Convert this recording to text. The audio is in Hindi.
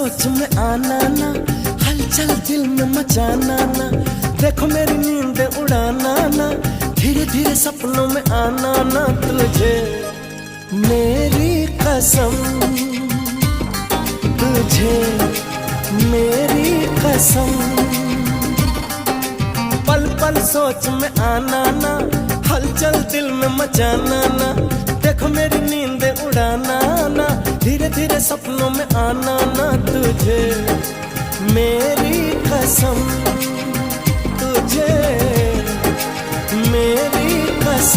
सोच में आना ना, हलचल दिल में मचाना ना, देखो मेरी नींद उड़ाना ना, धीरे धीरे सपनों में आना ना, तुझे मेरी कसम, तुझे मेरी कसम। पल पल सोच में आना ना, हलचल दिल में मचाना ना, देखो मेरी नींद उड़ाना ना, धीरे धीरे सपनों में आना ना, तुझे मेरी कसम, तुझे मेरी कसम।